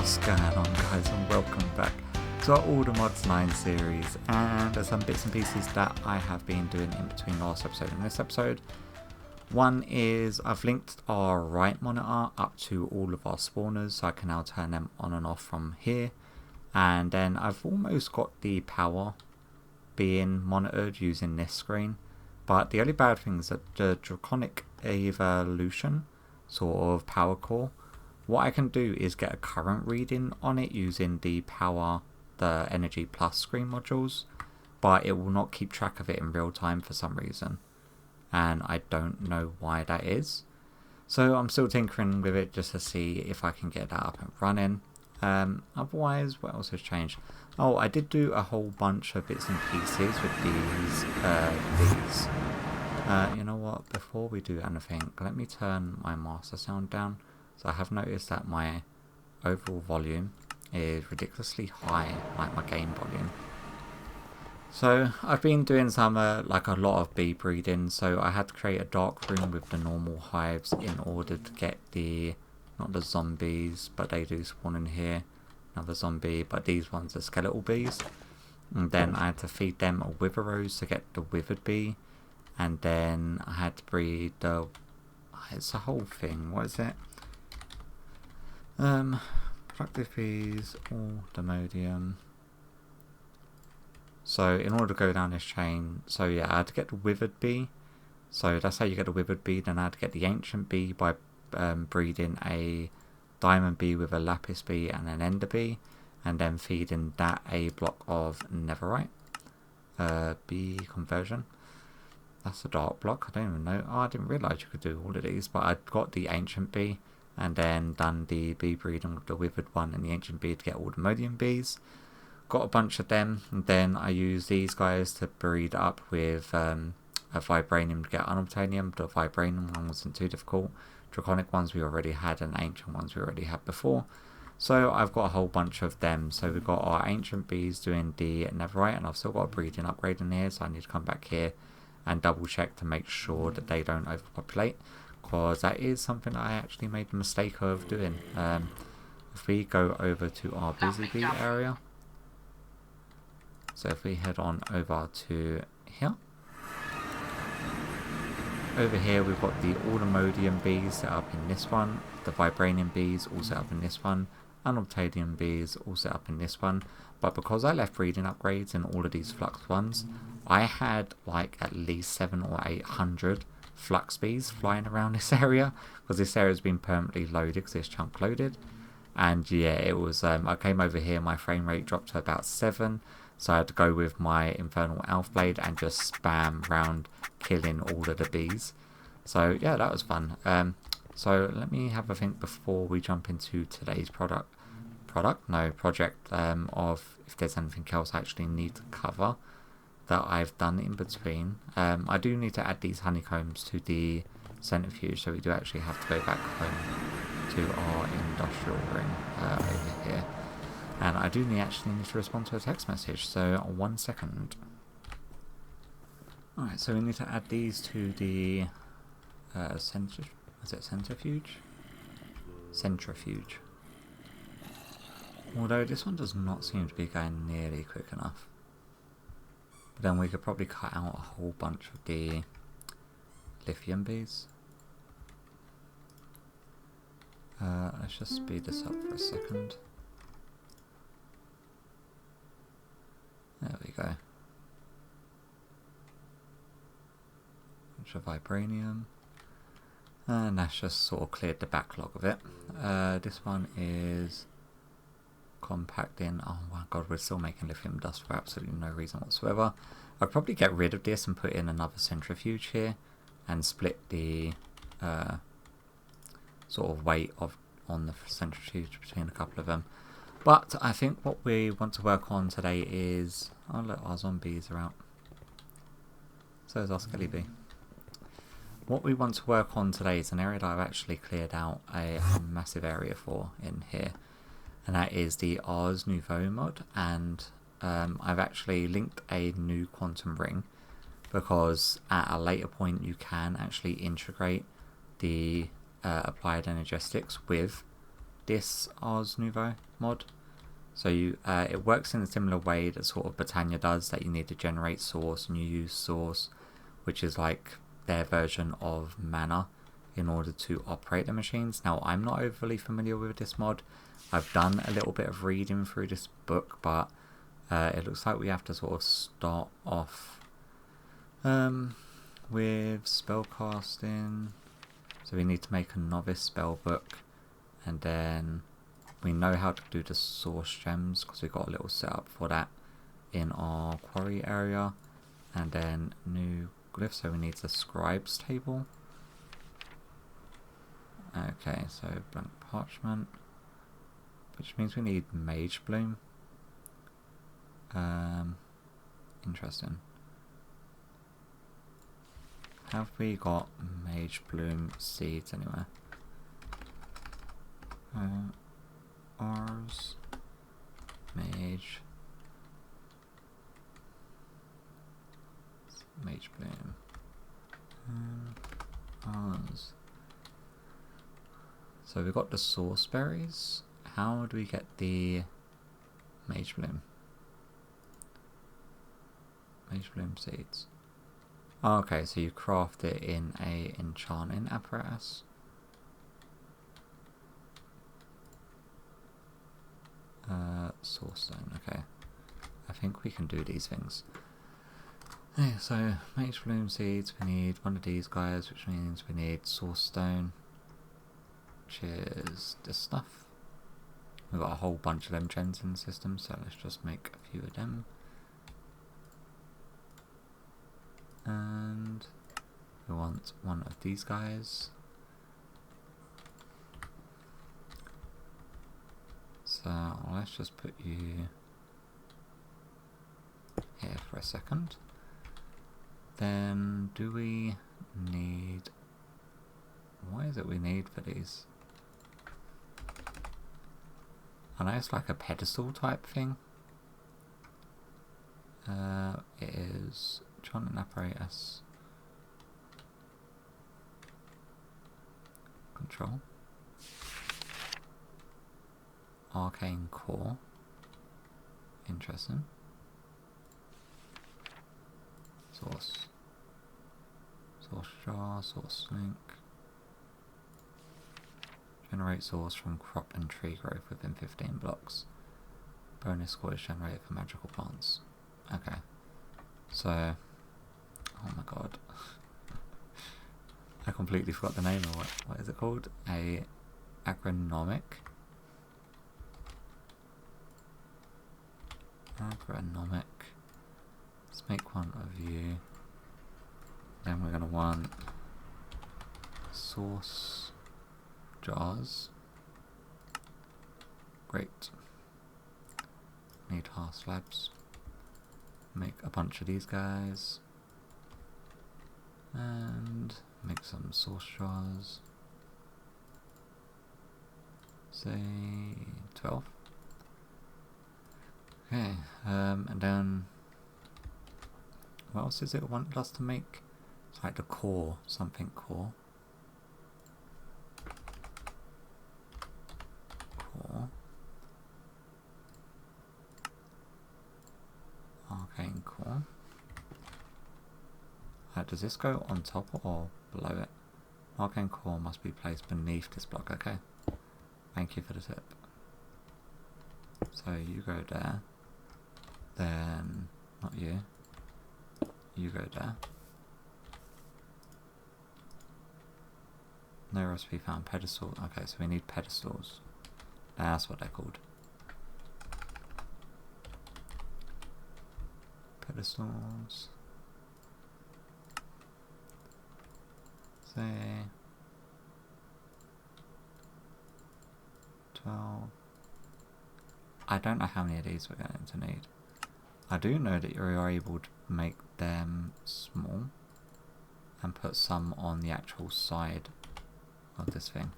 What's going on, guys, and welcome back to our All the Mods 9 series. And there's some bits and pieces that I have been doing in between last episode and this episode. One is I've linked our right monitor up to all of our spawners, so I can now turn them on and off from here. And then I've almost got the power being monitored using this screen. But the only bad thing is that the Draconic Evolution sort of power core, what I can do is get a current reading on it using the Energy Plus screen modules, but it will not keep track of it in real time for some reason, and I don't know why that is. So I'm still tinkering with it just to see if I can get that up and running. Otherwise, what else has changed? Oh, I did do a whole bunch of bits and pieces with these. You know what, before we do anything, let me turn my master sound down. So I have noticed that my overall volume is ridiculously high, like my game volume. So I've been doing some like a lot of bee breeding, so I had to create a dark room with the normal hives in order to get not the zombies, but they do spawn in here. Another zombie, but these ones are skeletal bees. And then I had to feed them a wither rose to get the withered bee. And then I had to breed it's a whole thing, what is it? Productive bees, Autodemodium. So in order to go down this chain, so yeah, I had to get the withered bee. So that's how you get the withered bee. Then I had to get the ancient bee by breeding a diamond bee with a lapis bee and an ender bee, and then feeding that a block of netherite bee conversion. That's a dark block. I don't even know. Oh, I didn't realise you could do all of these, but I got the ancient bee and then done the bee breeding with the withered one and the ancient bee to get all the Autodemodium bees. Got a bunch of them, and then I used these guys to breed up with a vibranium to get unobtainium. The vibranium one wasn't too difficult. Draconic ones we already had, and ancient ones we already had before. So I've got a whole bunch of them. So we've got our ancient bees doing the netherite, and I've still got a breeding upgrade in here, so I need to come back here and double check to make sure that they don't overpopulate, because that is something that I actually made the mistake of doing. If we go over to our busy bee area, so if we head on over to here, over here we've got the Autodemodium bees set up in this one, the vibranium bees all set up in this one, unobtainium bees all set up in this one. But because I left breeding upgrades in all of these flux ones, I had like at least 700 or 800 flux bees flying around this area, because this area has been permanently loaded because it's chunk loaded. And yeah, it was I came over here, my frame rate dropped to about 7, so I had to go with my infernal elf blade and just spam round killing all of the bees. So yeah, that was fun. So let me have a think before we jump into today's project of if there's anything else I actually need to cover that I've done in between. I do need to add these honeycombs to the centrifuge, so we do actually have to go back home to our industrial ring over here. And I do actually need to respond to a text message, so 1 second. Alright, so we need to add these to the centrifuge? Centrifuge. Although this one does not seem to be going nearly quick enough. But then we could probably cut out a whole bunch of the lithium bees. Let's just speed this up for a second. There we go. Bunch of vibranium. And that's just sort of cleared the backlog of it. This one is compacting. Oh my god, we're still making lithium dust for absolutely no reason whatsoever. I'd probably get rid of this and put in another centrifuge here and split the sort of weight on the centrifuge between a couple of them. But I think what we want to work on today is... oh look, our zombies are out. So is our skelly bee. What we want to work on today is an area that I've actually cleared out a massive area for in here. And that is the Ars Nouveau mod. And I've actually linked a new quantum ring, because at a later point you can actually integrate the applied energetics with this Ars Nouveau mod. So you, it works in a similar way that sort of Britannia does, that you need to generate source and you use source, which is like their version of mana, in order to operate the machines. Now, I'm not overly familiar with this mod. I've done a little bit of reading through this book, but it looks like we have to sort of start off with spellcasting. So we need to make a novice spell book, and then we know how to do the source gems because we got a little setup for that in our quarry area. And then new glyphs, so we need the scribes table. Okay, so blank parchment, which means we need mage bloom. Interesting. Have we got mage bloom seeds anywhere? Ars mage bloom. Ars. So we've got the source berries. How do we get the mage bloom? Mage bloom seeds. Oh, okay, so you craft it in a enchanting apparatus. Source stone, okay. I think we can do these things. Okay, so mage bloom seeds, we need one of these guys, which means we need source stone, which is this stuff. We've got a whole bunch of them gens in the system, so let's just make a few of them. And we want one of these guys. So let's just put you here for a second. Then do we need... what is it we need for these? I know it's like a pedestal type thing. It is enchanting apparatus. Control. Arcane core. Interesting. Source. Source jar, source link. Generate source from crop and tree growth within 15 blocks. Bonus score is generated for magical plants. Okay. So, oh my god. I completely forgot the name of what is it called? A agronomic. Let's make one of you. Then we're gonna want source jars. Great. Need half slabs. Make a bunch of these guys. And make some source jars. Say 12. Okay, and then what else does it want us to make? It's like the core, something core. Arcane core. Does this go on top or below it? Arcane core must be placed beneath this block. Okay. Thank you for the tip. So you go there. Then, not you. You go there. No recipe found. Pedestal. Okay, so we need pedestals. That's what they're called. Pedestals. Say 12. I don't know how many of these we're going to need. I do know that you're able to make them small and put some on the actual side of this thing,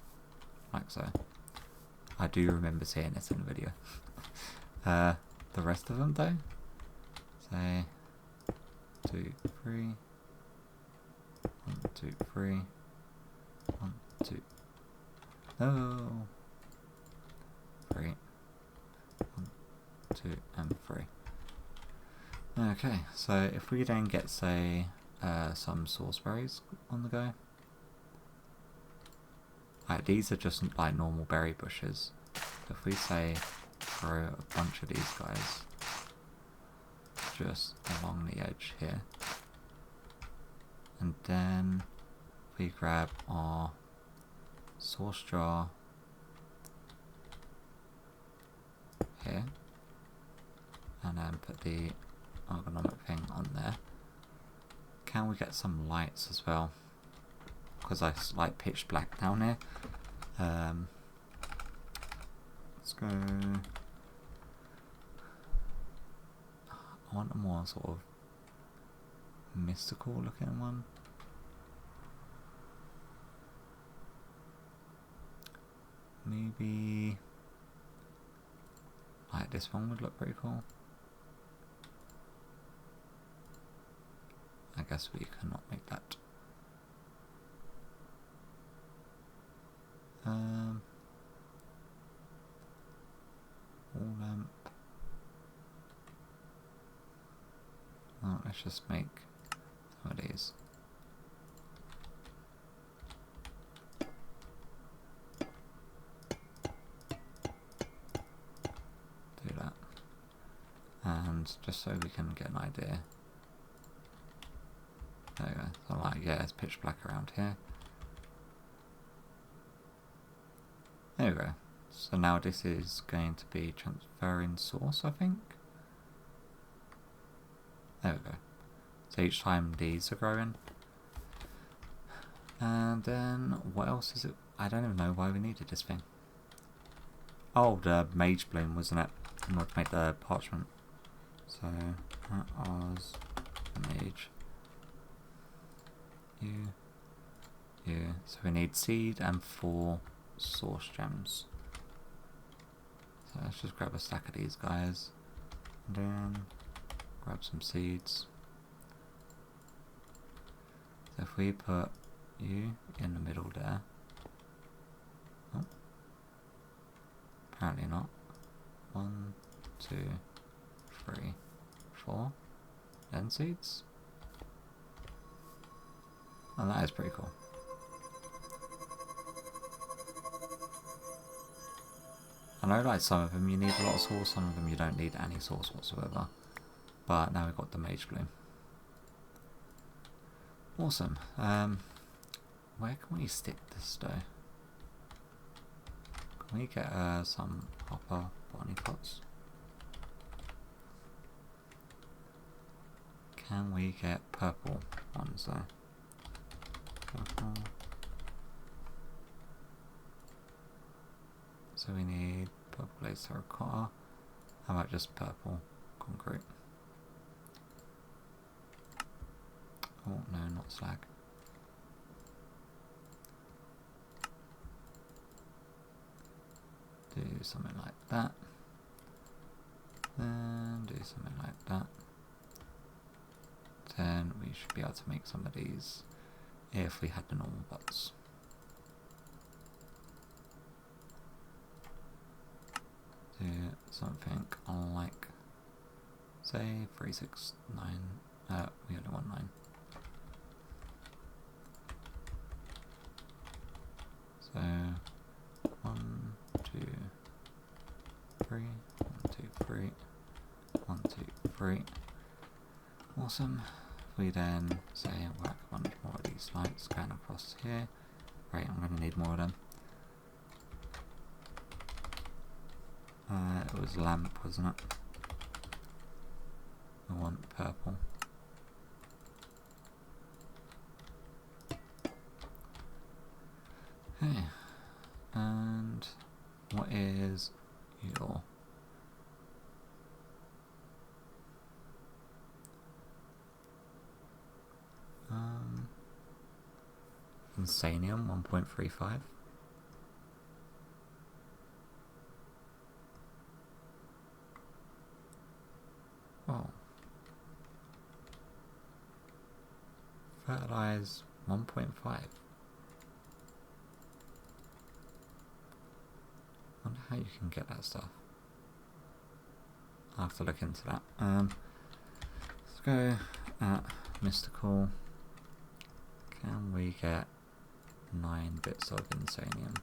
like so. I do remember seeing this in the video. The rest of them though, say 2, 3, 1, 2, 3, 1, 2. Oh, 1, 2, and 3. Okay, so if we then get, say, some sauce berries on the go. Like, these are just like normal berry bushes. If we say throw a bunch of these guys just along the edge here, and then we grab our sauce jar here, and then put the ergonomic thing on there. Can we get some lights as well? Because I like pitch black down here. Let's go. I want a more sort of mystical looking one. Maybe like this one would look pretty cool. I guess we cannot make that. Wall lamp. Oh, let's just make some of these. Do that. And just so we can get an idea. There we go. So like, yeah, it's pitch black around here. There we go. So now this is going to be transferring source, I think. There we go. So each time these are growing. And then what else is it? I don't even know why we needed this thing. Oh, the mage bloom, wasn't it? In order to make the parchment. So Ars mage. You. So we need seed and 4 source gems. So let's just grab a stack of these guys. And then grab some seeds. So if we put you in the middle there. Oh. Apparently not. 1, 2, 3, 4. Then seeds. Oh, that is pretty cool. I know like some of them you need a lot of sauce, some of them you don't need any sauce whatsoever. But now we've got the mage bloom. Awesome. Where can we stick this though? Can we get some hopper botany pots? Can we get purple ones though? Purple. So we need purple glazed terracotta. How about just purple concrete? Oh no, not slag. Do something like that. Then do something like that. Then we should be able to make some of these if we had the normal pots. Do something like, say, 3, 6, 9. We only want 9. So 1, 2, 3, 1, 2, 3, 1, 2, 3. Awesome. We then say whack a bunch more of these lights going across here. Right, I'm going to need more of them. It was lamp, wasn't it? I want purple. Okay. And what is your Insanium 1.35? Oh. Fertilize 1.5. Wonder how you can get that stuff. I'll have to look into that. Let's go at mystical. Can we get 9 bits of insanium?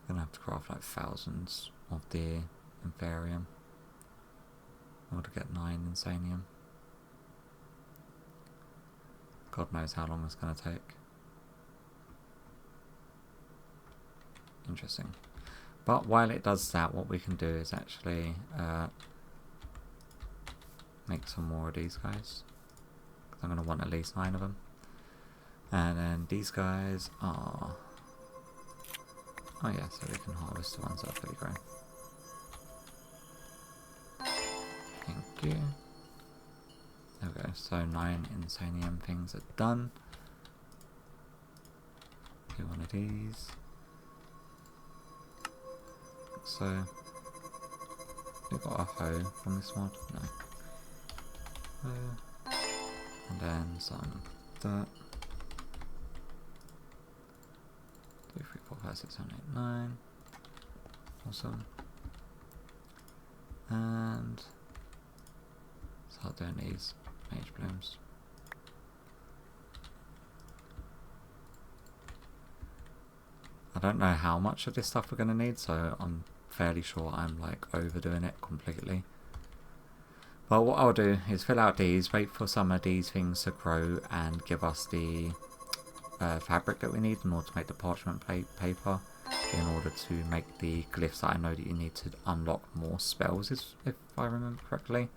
Gonna have to craft like thousands of the Inferium in order to get 9 insanium. God knows how long it's gonna take. Interesting. But while it does that, what we can do is actually make some more of these guys. I'm going to want at least 9 of them. And then these guys are... Oh yeah, so we can harvest the ones that are fully grown. Thank you. There we go, so 9 insanium things are done. Do one of these. So, we got a hoe from this mod? No. And then some dirt. 2, 3, 4, 5, 6, 7, 8, 9. Awesome. And start doing these mage blooms. I don't know how much of this stuff we're going to need, so I'm fairly sure I'm like overdoing it completely. But what I'll do is fill out these, wait for some of these things to grow and give us the fabric that we need in order to make the parchment paper, in order to make the glyphs that I know that you need to unlock more spells, if I remember correctly.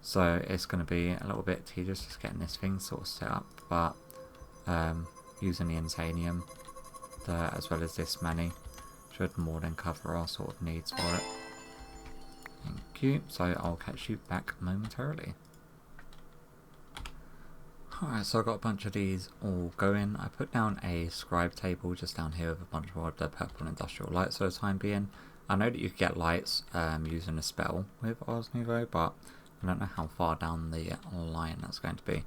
So it's going to be a little bit tedious just getting this thing sort of set up, but using the insanium as well as this money should more than cover our sort of needs for it. Thank you. So I'll catch you back momentarily. Alright, so I've got a bunch of these all going. I put down a scribe table just down here with a bunch more of the purple industrial lights for the time being. I know that you can get lights using a spell with Ars Nouveau, but I don't know how far down the line that's going to be.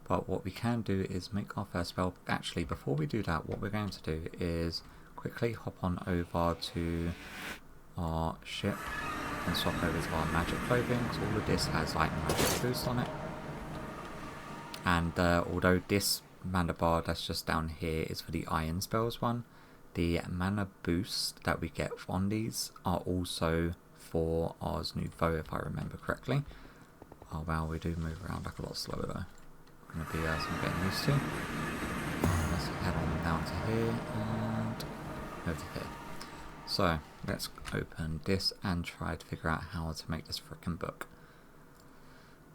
But what we can do is make our first spell. Actually, before we do that, what we're going to do is quickly hop on over to our ship and swap over to our magic clothing, because all of this has like magic boost on it. And although this mana bar that's just down here is for the iron spells one, the mana boost that we get on these are also for Ars Nouveau, if I remember correctly. Oh wow, we do move around like a lot slower though. Going to be some getting used to. Let's head on down to here and over here. So let's open this and try to figure out how to make this frickin' book.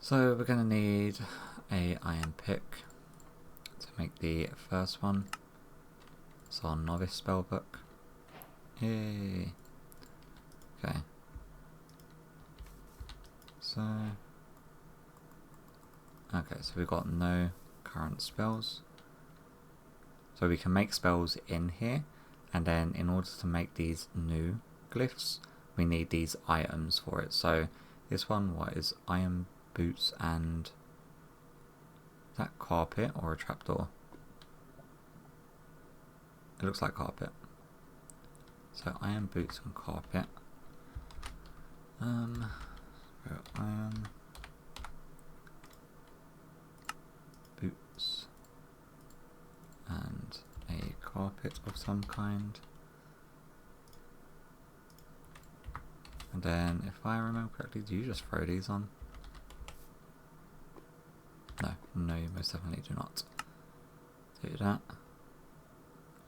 So we're going to need a iron pick to make the first one. It's our novice spell book. Yay! Okay. So we've got no current spells. So we can make spells in here, and then in order to make these new glyphs, we need these items for it. So this one, what is iron boots and... is that carpet or a trapdoor? It looks like carpet. So iron boots and carpet. Iron boots and a carpet of some kind. And then, if I remember correctly, do you just throw these on? No, you most definitely do not. Do that.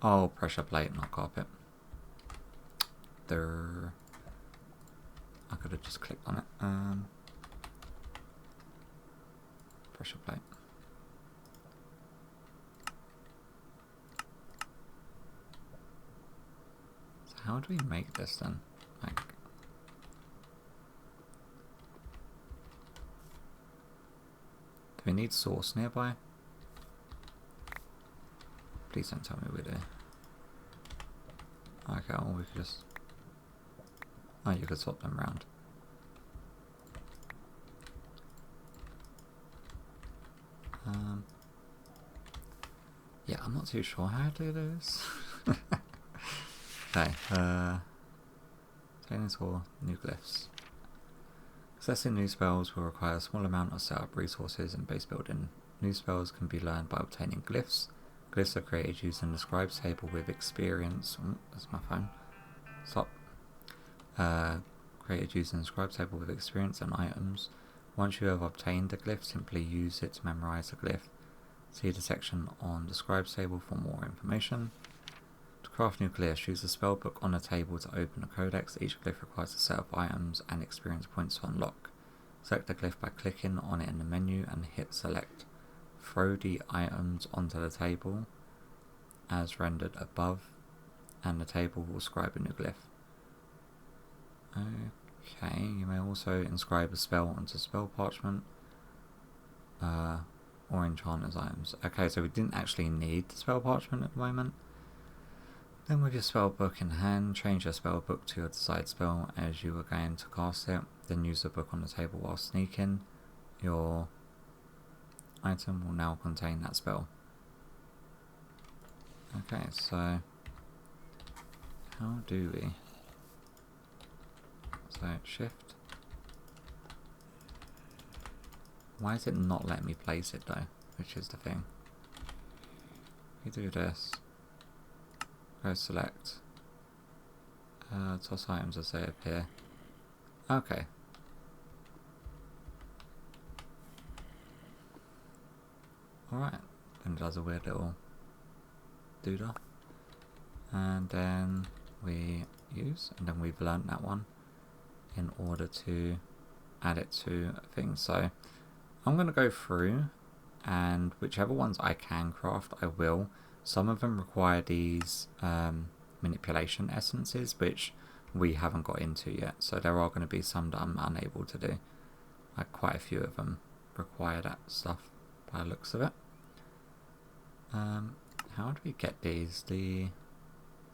Oh, pressure plate, not carpet. There. I could have just clicked on it. Pressure plate. So how do we make this then? Like, do we need source nearby? Please don't tell me we do. Okay, well we could just... oh, you could swap them around. Yeah, I'm not too sure how to do this. Okay, Sizzlesaur, new glyphs. Accessing new spells will require a small amount of setup resources and base building. New spells can be learned by obtaining glyphs. Glyphs are created using the scribes table with experience. That's my phone. Stop. Created using the scribes table with experience and items. Once you have obtained a glyph, simply use it to memorize the glyph. See the section on the scribes table for more information. To craft new glyphs, use the spellbook on the table to open a codex. Each glyph requires a set of items and experience points to unlock. Select the glyph by clicking on it in the menu and hit select. Throw the items onto the table as rendered above, and the table will scribe a new glyph. Okay, you may also inscribe a spell onto spell parchment or enchanter's items. Okay, so we didn't actually need the spell parchment at the moment. Then with your spellbook in hand, change your spellbook to your desired spell as you are going to cast it. Then use the book on the table while sneaking. Your item will now contain that spell. Okay, so how do we? So shift. Why is it not letting me place it though? Which is the thing. We do this. Go select. Toss items as they appear. Okay. Alright. Then it does a weird little doodah. And then we use, and then we've learnt that one in order to add it to a thing. So I'm going to go through, and whichever ones I can craft I will. Some of them require these manipulation essences, which we haven't got into yet, so there are going to be some that I'm unable to do. Like quite a few of them require that stuff by the looks of it. How do we get these? The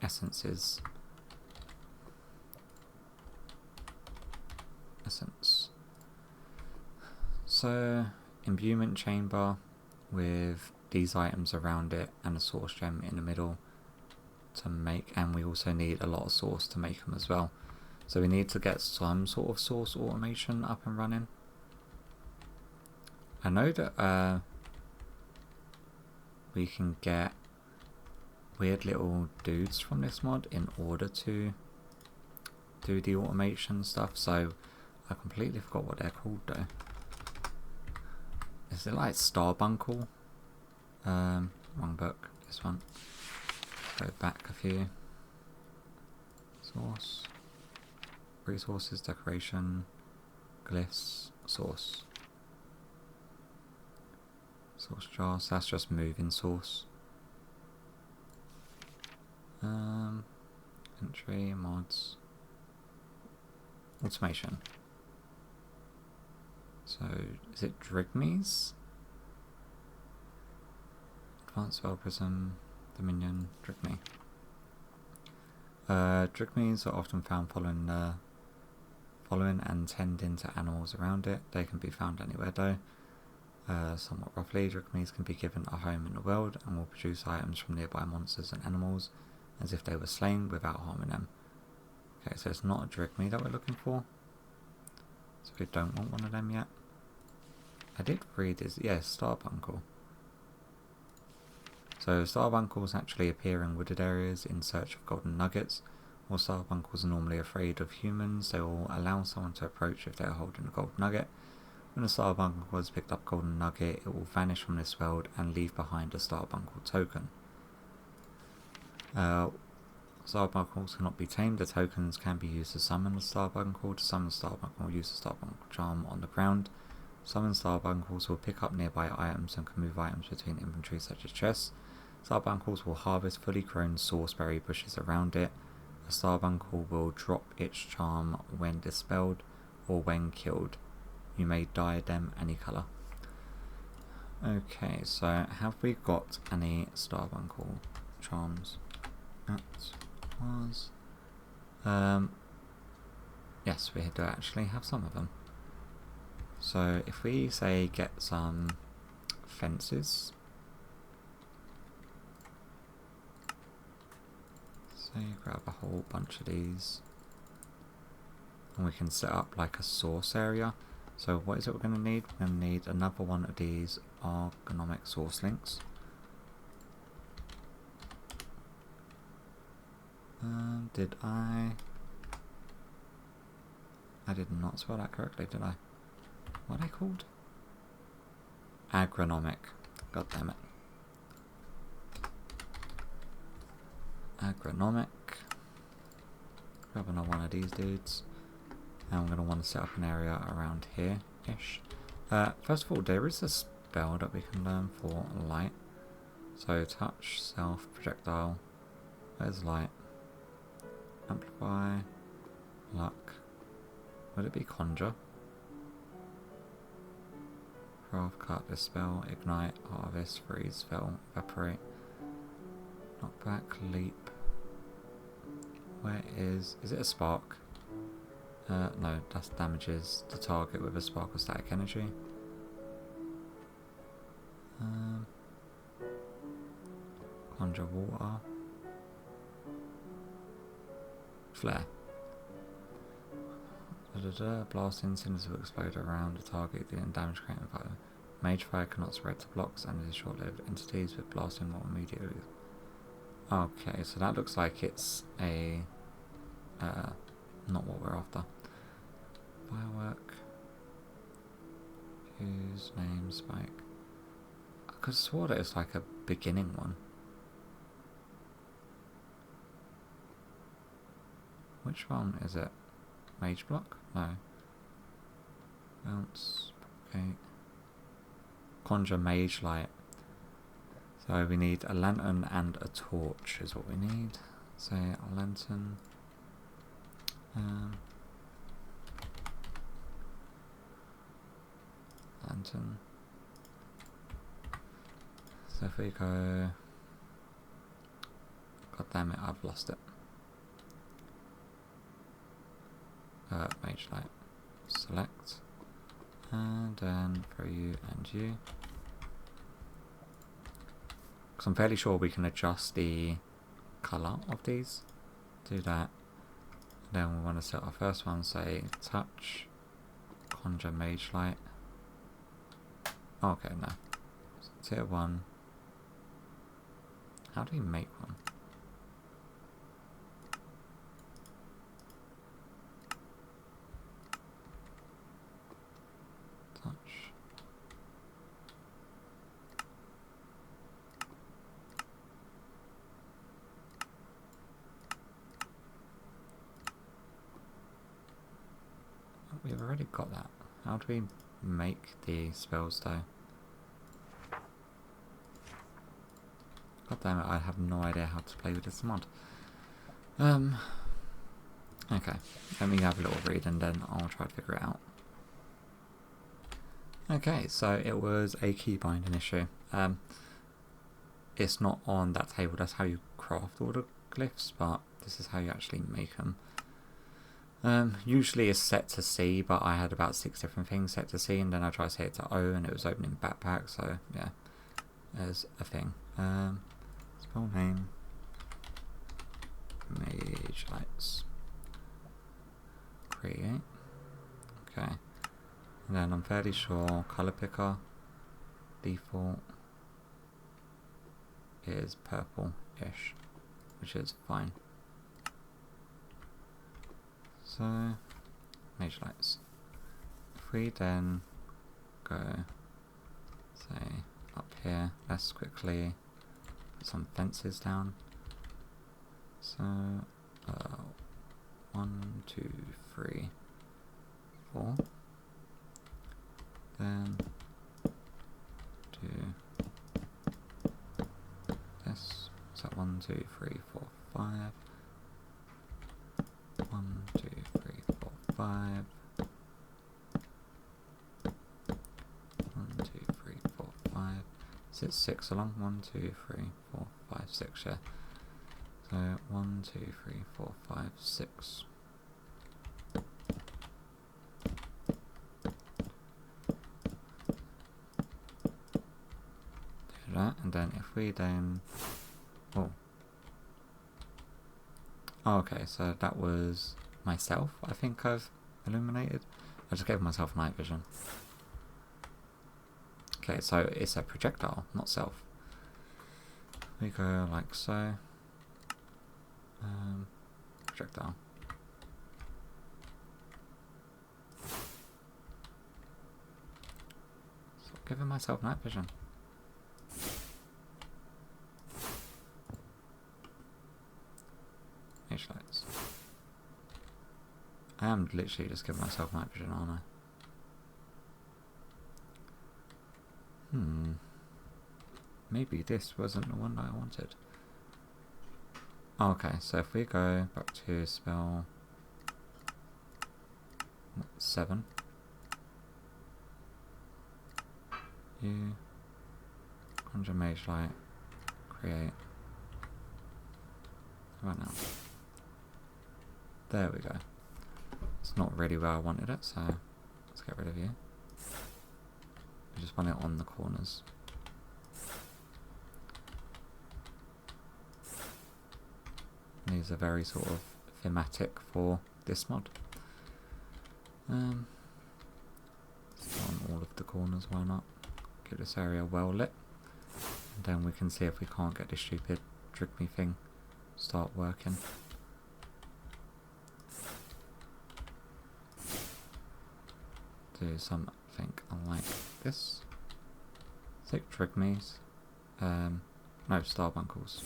essences. Essence. So, imbuement chamber with these items around it and a source gem in the middle to make, and we also need a lot of source to make them as well. So we need to get some sort of source automation up and running. I know that we can get weird little dudes from this mod in order to do the automation stuff, so I completely forgot what they're called though. Is it like Starbunkle? Wrong book, this one. Go back a few. Source. Resources, decoration, glyphs, source. Source jars, that's just moving source. Entry, mods. Automation. So, is it Drigmes? Advanced Spell Prism, Dominion, Drigme. Drigmes are often found following and tending to animals around it. They can be found anywhere though. Somewhat roughly, Drigmes can be given a home in the world and will produce items from nearby monsters and animals as if they were slain without harming them. Okay, so it's not a Drigme that we're looking for. So we don't want one of them yet. I did read this, yes, Starbunkle. So Starbunkles actually appear in wooded areas in search of golden nuggets. While Starbunkles are normally afraid of humans, they will allow someone to approach if they are holding a gold nugget. When a Starbuncle has picked up a golden nugget, it will vanish from this world and leave behind a Starbuncle token. Starbunkles cannot be tamed. The tokens can be used to summon the Starbuncle. To summon the Starbuncle, use the Starbuncle charm on the ground. Summon Starbunkles will pick up nearby items and can move items between inventory such as chests. Starbunkles will harvest fully grown sauceberry bushes around it. A Starbuncle will drop its charm when dispelled or when killed. You may dye them any colour. Okay, so have we got any Starbuncle charms? That was... yes, we do actually have some of them. So if we say get some fences, so So you grab a whole bunch of these. And we can set up like a source area. So what is it we're going to need? We're going to need another one of these ergonomic source links. Did I did not spell that correctly, did I? What are they called? Agronomic. God damn it. Agronomic. Grab another one of these dudes. And I'm going to want to set up an area around here-ish. First of all, there is a spell that we can learn for light. So touch, self, projectile. Where's light? Amplify, luck. Would it be conjure? Craft, cut, dispel, ignite, harvest, freeze, spell, evaporate. Knockback, leap. Where is it a spark? No, that damages the target with a spark of static energy. Conjure water. Flare. Blasting cinders will explode around the target, dealing damage created by Mage fire cannot spread to blocks and is short-lived. Entities with blasting will immediately. Okay, so that looks like it's a not what we're after. Firework. Fuse, name, spike. I could have swore that it's like a beginning one. Which one is it? Mage block? No. Bounce. Okay. Conjure mage light. So we need a lantern and a torch is what we need. So a lantern. Lantern. So if we go... God damn it, I've lost it. Mage light. Select. And then for you and you. Because I'm fairly sure we can adjust the colour of these. Do that. Then we want to set our first one, say touch, conjure mage light. Oh, okay, no. So tier 1. How do we make one? Touch. We've already got that. How do we make the spells though? God damn it, I have no idea how to play with this mod. Okay, let me have a little read and then I'll try to figure it out. Okay, so it was a key binding issue. It's not on that table, that's how you craft all the glyphs, but this is how you actually make them. Usually it's set to C, but I had about 6 different things set to C, and then I tried to set it to O, and it was opening backpack, so yeah, there's a thing. Spell name, Mage Lights, create, okay, and then I'm fairly sure color picker, default, is purple-ish, which is fine. So, Mage Lights. If we then go, say, up here, let's quickly put some fences down. So, 1, 2, 3, 4. Then do this. So 1, 2, 3, 4, 5. 1, 2, 3, 4, 5. 1, 2, 3, 4, 5. Is it 6 along? 1, 2, 3, 4, 5, 6, yeah. So 1, 2, 3, 4, 5, 6. Do that, and then if we then... Oh. Oh, okay, so that was myself, I think I've illuminated. I just gave myself night vision. Okay, so it's a projectile, not self. We go like so. Projectile. Stop giving myself night vision. H-lights. I am literally just giving myself night vision, aren't I? Maybe this wasn't the one that I wanted. Okay, so if we go back to spell 7, you conjure mage light, create. Right now. There we go. It's not really where I wanted it, so let's get rid of you. I just want it on the corners. These are very sort of thematic for this mod. On all of the corners, why not? Get this area well lit. And then we can see if we can't get this stupid trick me thing start working. Do something like this. 6 trigmies. No, starbunkles.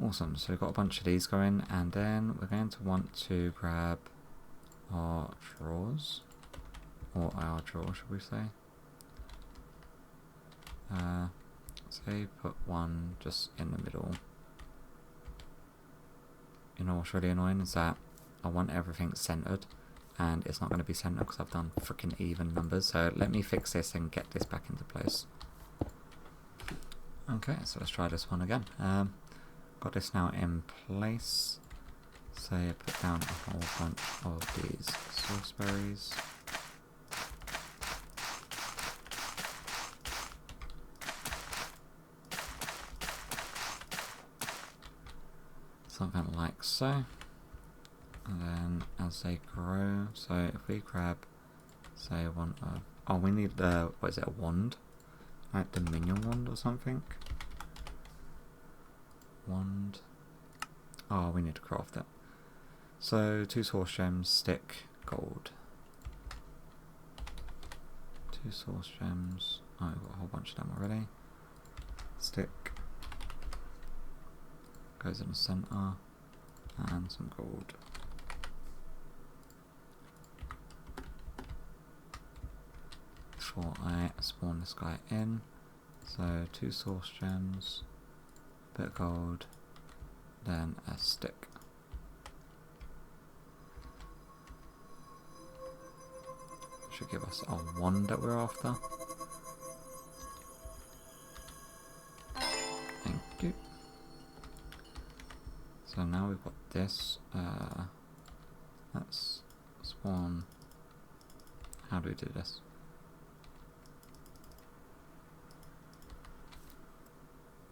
Awesome, so we've got a bunch of these going, and then we're going to want to grab our drawers, or our drawer should we say. Say put one just in the middle. You know what's really annoying is that I want everything centered, and it's not going to be centered because I've done freaking even numbers, so let me fix this and get this back into place. Okay, so let's try this one again. Got this now in place. Say put down a whole bunch of these sauceberries. Something like so. And then as they grow, so if we grab, say one of, oh we need the, what is it, a wand? Like the minion wand or something? Wand. Oh, we need to craft it. So 2 source gems, stick, gold. 2 source gems. Oh, we've got a whole bunch of them already. Stick. Goes in the center. And some gold. Before I spawn this guy in. So 2 source gems. Bit of gold, then a stick. Should give us a wand that we're after. Thank you. So now we've got this. Let's spawn. How do we do this?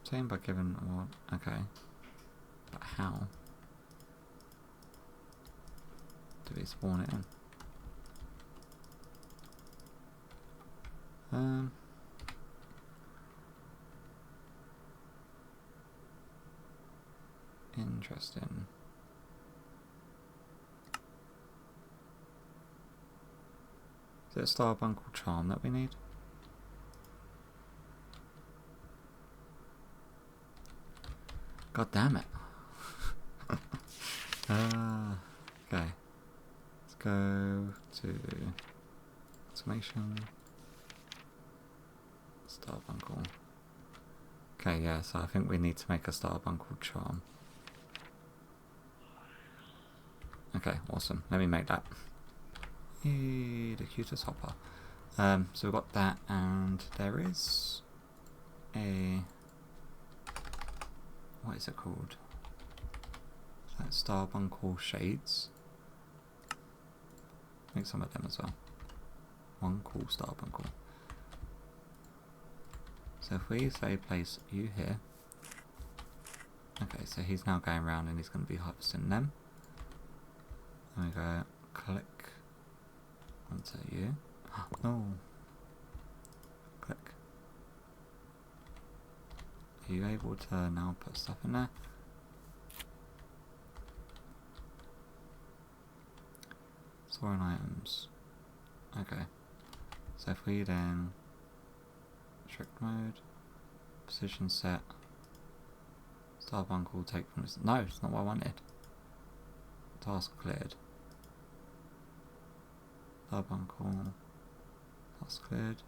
Same by giving what? Okay. But how do we spawn it in? Interesting. Is it a Starbunkle charm that we need? God damn it. Okay. Let's go to automation. Starbuncle. Okay, yeah, so I think we need to make a Starbuncle charm. Okay, awesome. Let me make that. Yay, the cutest hopper. So we've got that, and there is a, what is it called? Like Starbuncle shades. Make some of them as well. One cool Starbuncle. So if we say place you here, Okay, so he's now going around and he's going to be harvesting them. There we go. Click onto you. No. Click. Are you able to now put stuff in there? Storing items. Okay. So if we then strict mode, position set, start uncle, take from this. No, it's not what I wanted. Task cleared. Start uncle, task cleared.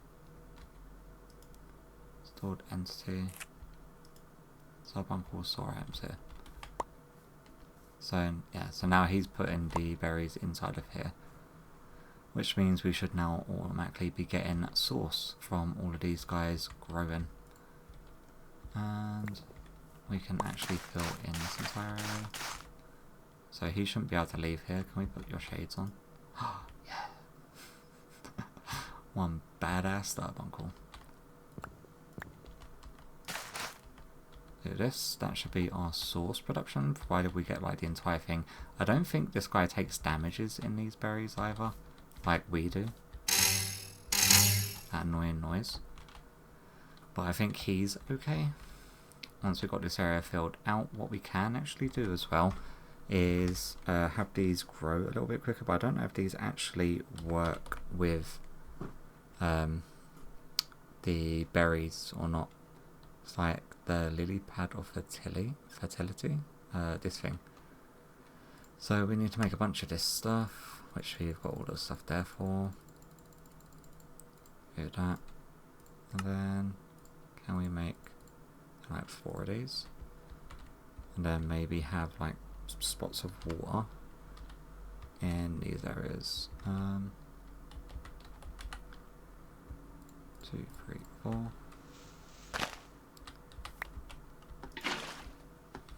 Stored entity. Start uncle, store items here. So yeah, so now he's putting the berries inside of here, which means we should now automatically be getting source from all of these guys growing. And we can actually fill in this entire area. So he shouldn't be able to leave here. Can we put your shades on? Oh, yeah. One badass starbuncle. Do this. That should be our source production, provided we get like the entire thing. I don't think this guy takes damages in these berries either, like we do. That annoying noise. But I think he's okay. Once we've got this area filled out, what we can actually do as well is have these grow a little bit quicker, but I don't know if these actually work with the berries or not. It's like the lily pad of fertility, this thing. So we need to make a bunch of this stuff, which we've got all the stuff there for. Do that. And then can we make like 4 of these? And then maybe have like spots of water in these areas. 2, 3, 4.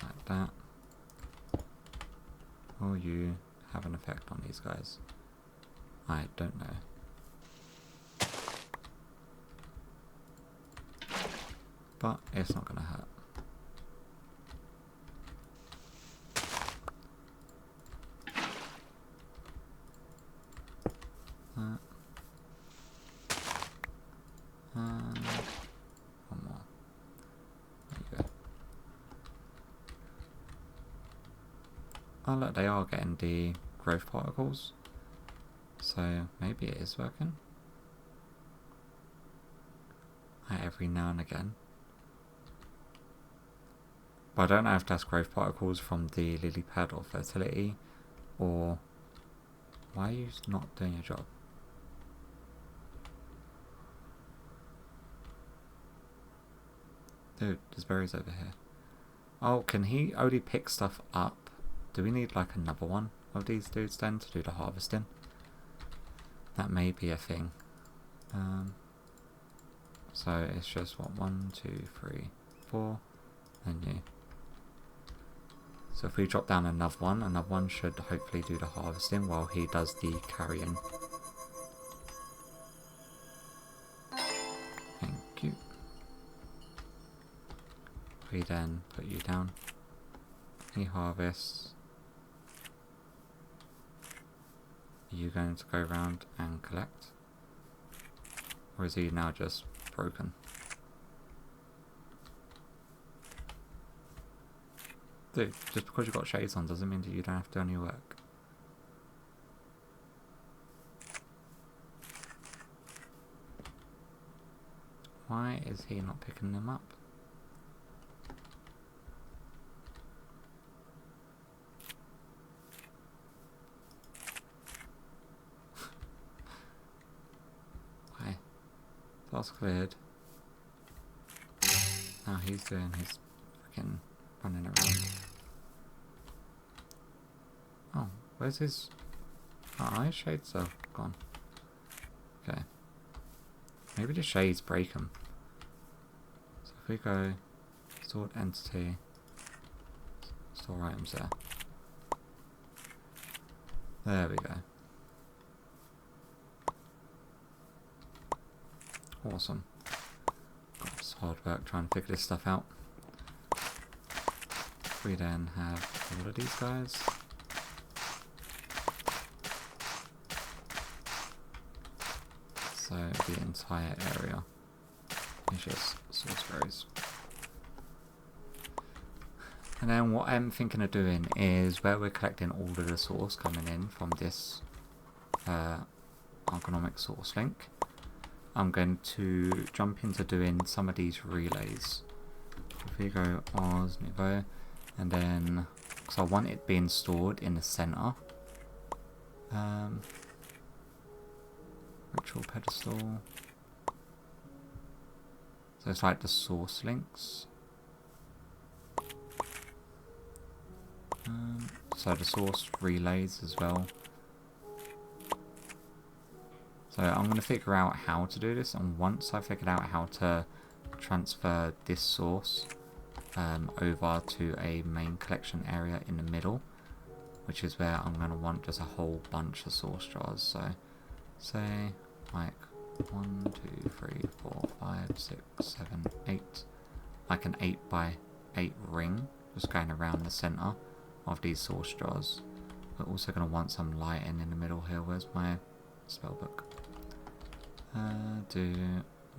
Like that. Will you have an effect on these guys? I don't know. But it's not going to hurt. And one more. There you go. Oh look, they are getting the growth particles. So maybe it is working. Every now and again. But I don't know if that's growth particles from the lily pad or fertility, or why are you not doing your job? Dude, there's berries over here. Oh, can he only pick stuff up? Do we need like another one of these dudes then to do the harvesting? That may be a thing. So it's just what, 1, 2, 3, 4, and you. So if we drop down another one should hopefully do the harvesting while he does the carrying. Thank you. We then put you down. He harvests. Are you going to go around and collect? Or is he now just broken? Dude, just because you've got shades on doesn't mean that you don't have to do any work. Why is he not picking them up? Why? Task cleared. Now he's doing his freaking running around. Oh, where's his... Oh, his shades are gone. Okay. Maybe the shades break them. So if we go stored entity, store items there. There we go. Awesome. It's hard work trying to figure this stuff out. we then have all of these guys. So the entire area is just source berries. And then what I'm thinking of doing is where we're collecting all of the source coming in from this ergonomic source link, I'm going to jump into doing some of these relays. If we go Ars Nouveau, and then, because I want it being stored in the center. Ritual pedestal. So it's like the source links. So the source relays as well. So I'm going to figure out how to do this, and once I've figured out how to transfer this source over to a main collection area in the middle, which is where I'm going to want just a whole bunch of source jars. So say like 1, 2, 3, 4, 5, 6, 7, 8, like an 8 by 8 ring just going around the center of these source jars. We're also going to want some lighting in the middle here. Where's my spell book?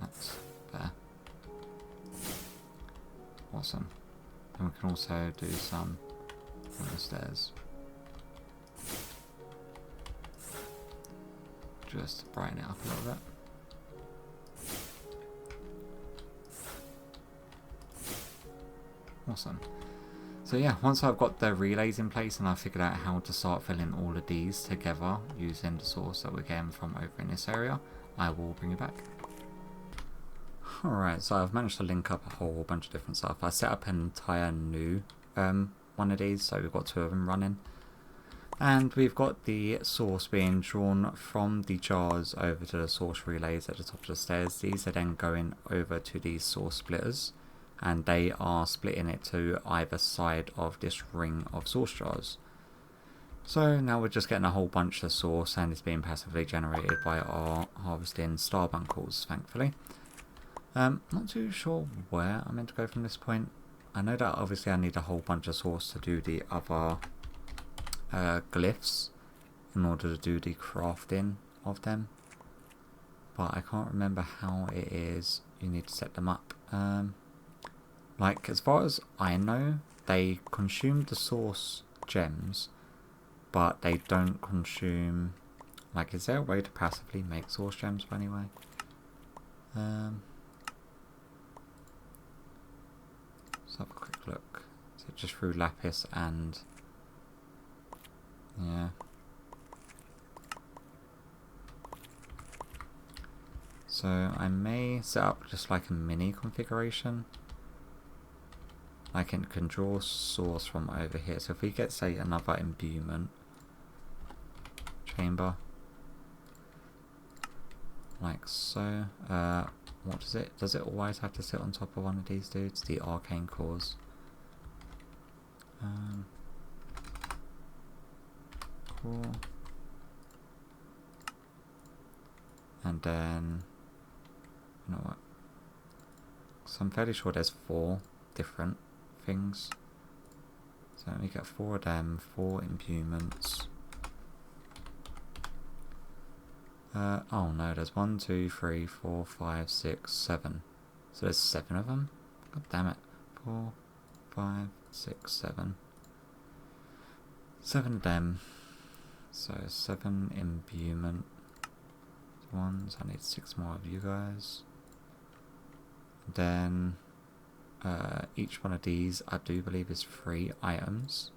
That's there. Awesome. And we can also do some on the stairs. Just to brighten it up a little bit. Awesome. So yeah, once I've got the relays in place and I've figured out how to start filling all of these together using the source that we're getting from over in this area, I will bring you back. Alright, so I've managed to link up a whole bunch of different stuff. I set up an entire new one of these, so we've got 2 of them running. And we've got the source being drawn from the jars over to the source relays at the top of the stairs. These are then going over to these source splitters, and they are splitting it to either side of this ring of source jars. So now we're just getting a whole bunch of source, and it's being passively generated by our harvesting starbunkles, thankfully. Not too sure where I'm meant to go from this point. I know that obviously I need a whole bunch of source to do the other glyphs in order to do the crafting of them, but I can't remember how it is you need to set them up. Like, as far as I know, they consume the source gems, but they don't consume, like, is there a way to passively make source gems by any way? Let's have a quick look. Is it just through lapis and, yeah. So I may set up just like a mini configuration. I can draw source from over here. So if we get, say, another imbuement chamber, like so. What does it? Does it always have to sit on top of one of these dudes? The arcane cores. Cool. And then, you know what? So I'm fairly sure there's 4 different things. So let me get 4 of them, 4 imbuements. Oh no, there's 1, 2, 3, 4, 5, 6, 7. So there's 7 of them? God damn it. 4, 5, 6, 7. 7 of them. So 7 imbuement ones. I need 6 more of you guys. Then each one of these I do believe is 3 items.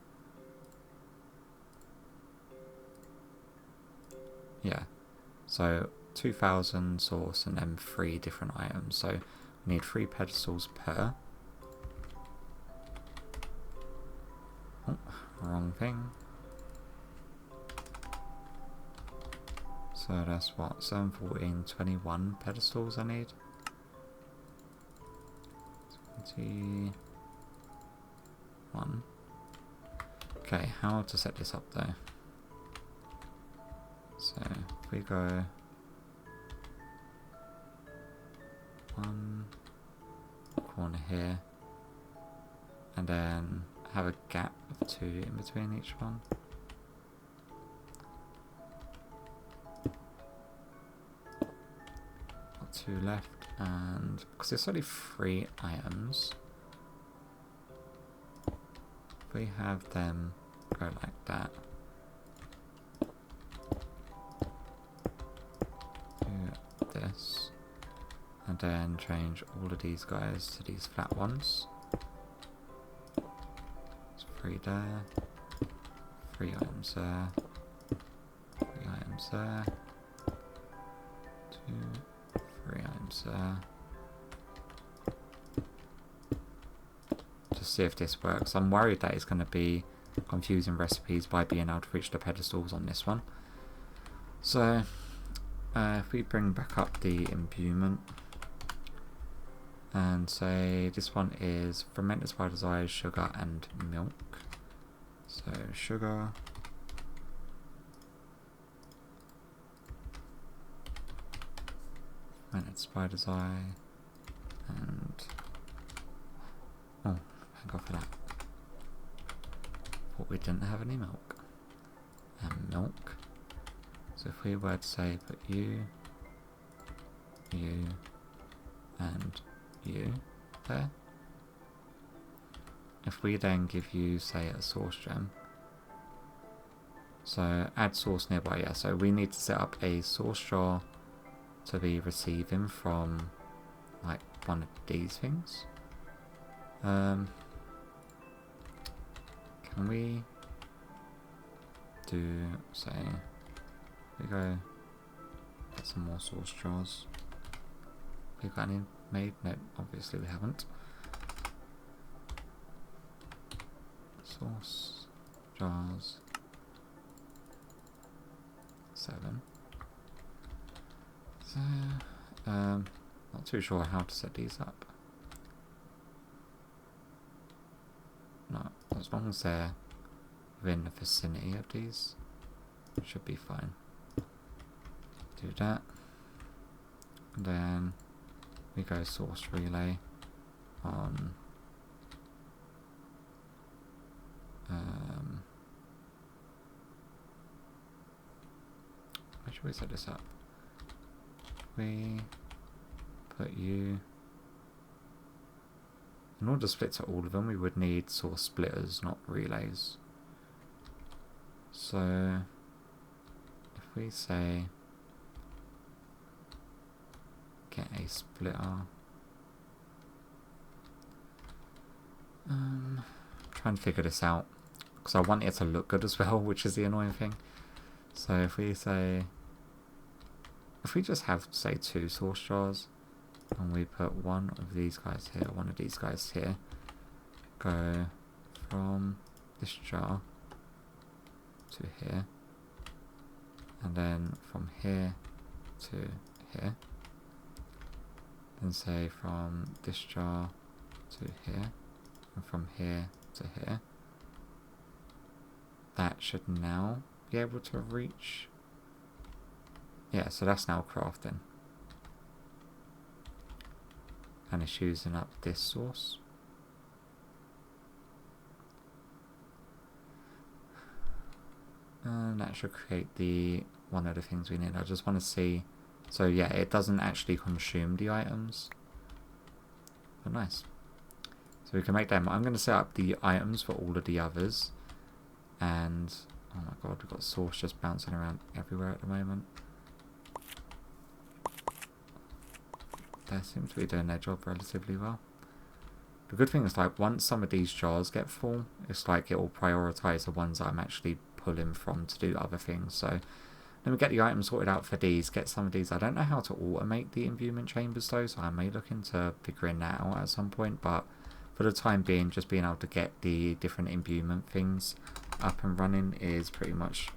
Yeah. So 2000 source and then 3 different items. So we need 3 pedestals per. Oh, wrong thing. So that's what, 7, 14, 21 pedestals I need. 21. Okay, how to set this up though? So if we go 1 corner here, and then have a gap of 2 in between each one. Got 2 left, and because there's only 3 items, if we have them go like that, do this, and then change all of these guys to these flat ones. 3 there, 3 items there, 3 items there, 2, 3 items there. Just see if this works. I'm worried that it's going to be confusing recipes by being able to reach the pedestals on this one. So if we bring back up the imbuement and say this one is fermented spider's eyes, sugar and milk. So sugar, fermented spider's eye, and oh, thank God for that. Thought we didn't have any milk. And milk. So if we were to say put you, and you there. If we then give you, say, a source gem, so add source nearby, yeah, so we need to set up a source jar to be receiving from like one of these things. Can we do, say, we go get some more source jars. We got any made? No, obviously we haven't. Source jars 7. So not too sure how to set these up. No, as long as they're within the vicinity of these, should be fine. Do that, and then we go source relay on where should we set this up? We put you, in order to split to all of them we would need source splitters, not relays. So if we say get a splitter, trying to figure this out because I want it to look good as well, which is the annoying thing. So if we say, if we just have, say, 2 source jars and we put one of these guys here, one of these guys here, go from this jar to here, and then from here to here, then say from this jar to here, and from here to here. That should now be able to reach. Yeah, so that's now crafting. And it's using up this source. And that should create the one of the things we need. I just want to see. So yeah, it doesn't actually consume the items. But nice. So we can make them. I'm going to set up the items for all of the others. And oh my god, we've got source just bouncing around everywhere at the moment. They seem to be doing their job relatively well. The good thing is, like, once some of these jars get full, it's like it will prioritise the ones that I'm actually pulling from to do other things. So let me get the items sorted out for these, get some of these. I don't know how to automate the imbuement chambers though, so I may look into figuring that out at some point, but for the time being, just being able to get the different imbuement things up and running is pretty much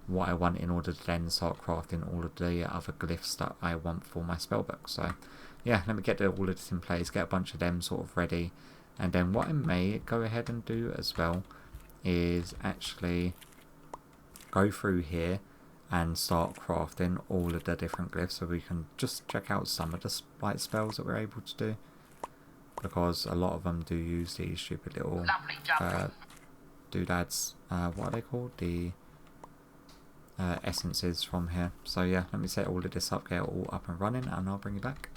what I want in order to then start crafting all of the other glyphs that I want for my spellbook. So yeah, let me get all of this in place, get a bunch of them sort of ready, and then what I may go ahead and do as well is actually go through here and start crafting all of the different glyphs so we can just check out some of the spells that we're able to do, because a lot of them do use these stupid little doodads, what are they called? The essences from here. So yeah, let me set all of this up, get it all up and running, and I'll bring you back.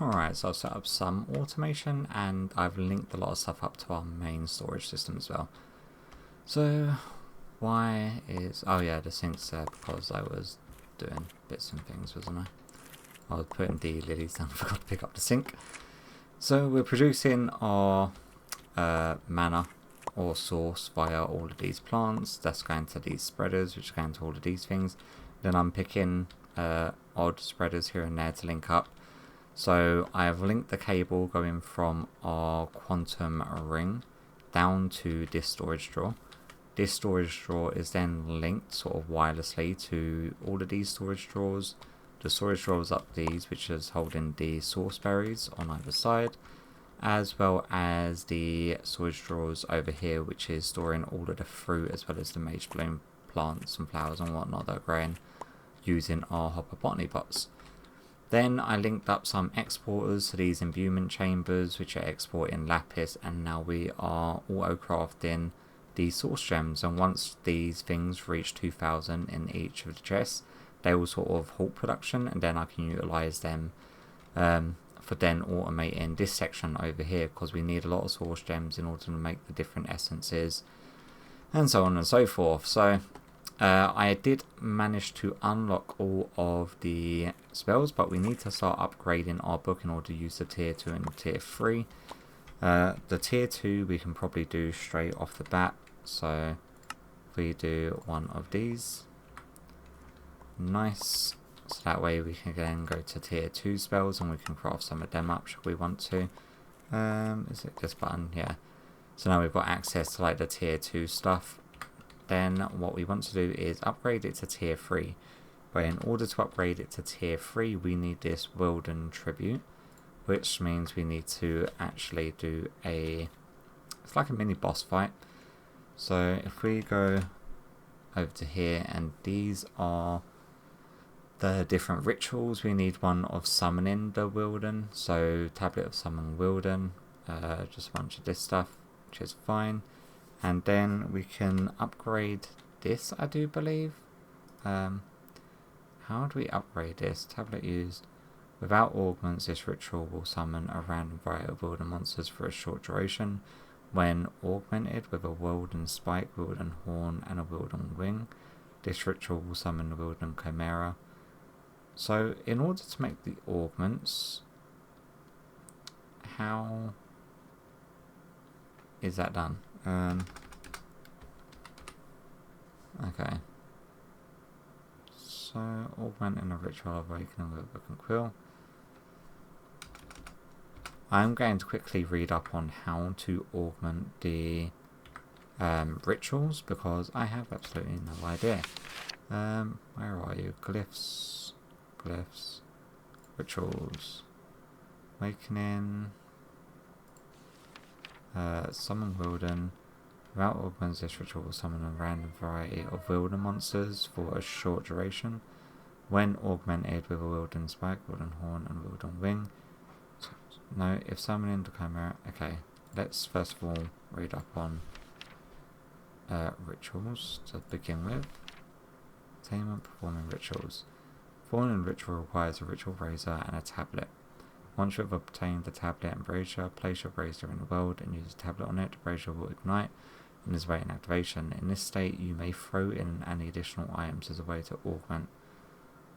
Alright, so I've set up some automation and I've linked a lot of stuff up to our main storage system as well. So why is, oh yeah, the sink's there because I was doing bits and things, wasn't I? I was putting the lilies down, I forgot to pick up the sink. So we're producing our mana or source via all of these plants. That's going to these spreaders, which are going to all of these things. Then I'm picking odd spreaders here and there to link up. So I have linked the cable going from our quantum ring down to this storage drawer. This storage drawer is then linked sort of wirelessly to all of these storage drawers. The storage drawers up these, which is holding the source berries on either side, as well as the storage drawers over here, which is storing all of the fruit as well as the mage bloom plants and flowers and whatnot that are growing using our hopper botany bots. Then I linked up some exporters to these imbuement chambers, which are exporting lapis, and now we are auto crafting these source gems. And once these things reach 2000 in each of the chests, they will sort of halt production, and then I can utilize them for then automating this section over here, because we need a lot of source gems in order to make the different essences and so on and so forth. So I did manage to unlock all of the spells, but we need to start upgrading our book in order to use the tier 2 and tier 3. The tier 2 we can probably do straight off the bat, so if we do one of these, nice, so that way we can then go to tier 2 spells and we can craft some of them up should we want to. Is it this button? Yeah. So now we've got access to like the tier 2 stuff. Then what we want to do is upgrade it to tier 3. But in order to upgrade it to tier 3, we need this Wilden Tribute, which means we need to actually do it's like a mini boss fight. So if we go over to here, and these are the different rituals, we need one of summoning the Wilden. So tablet of summon Wilden, just a bunch of this stuff, which is fine. And then we can upgrade this, I do believe. How do we upgrade this? Tablet used. Without augments, this ritual will summon a random variety of Wilden monsters for a short duration. When augmented with a Wilden Spike, Wilden Horn, and a Wilden Wing, this ritual will summon the Wilden Chimera. So, in order to make the augments, how is that done? Okay. So, augmenting a ritual of awakening with a book and quill. I'm going to quickly read up on how to augment the rituals, because I have absolutely no idea. Where are you? Glyphs, rituals, awakening, summon Wilden. Without augments, this ritual will summon a random variety of Wilden monsters for a short duration. When augmented with a Wilden Spike, Wilden Horn, and Wilden Wing. No, if summoning the Chimera. Okay, let's first of all read up on rituals to begin with. Attainment, performing rituals. Performing a ritual requires a ritual brazier and a tablet. Once you have obtained the tablet and brazier, place your brazier in the world and use a tablet on it. The brazier will ignite and is awaiting activation. In this state, you may throw in any additional items as a way to augment.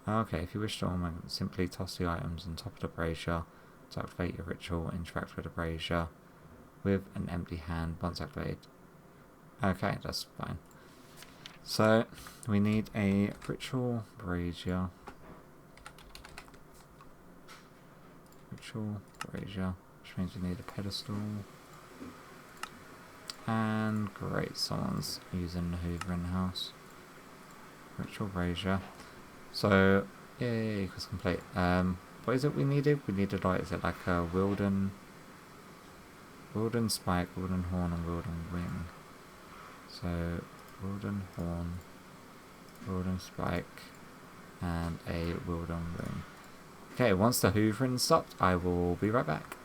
Okay, if you wish to augment, simply toss the items on top of the brazier to activate your ritual. Interact with the brazier with an empty hand once activated. Okay, that's fine. So, we need a ritual brazier. Which means we need a pedestal. And great, someone's using the Hoover in the house. Ritual brazier. So, yay, because complete. What is it we needed? We needed, like, is it like a Wilden Spike, Wilden Horn, and Wilden Wing. So, Wilden Horn, Wilden Spike, and a Wilden Wing. Okay, once the hoovering stopped, I will be right back.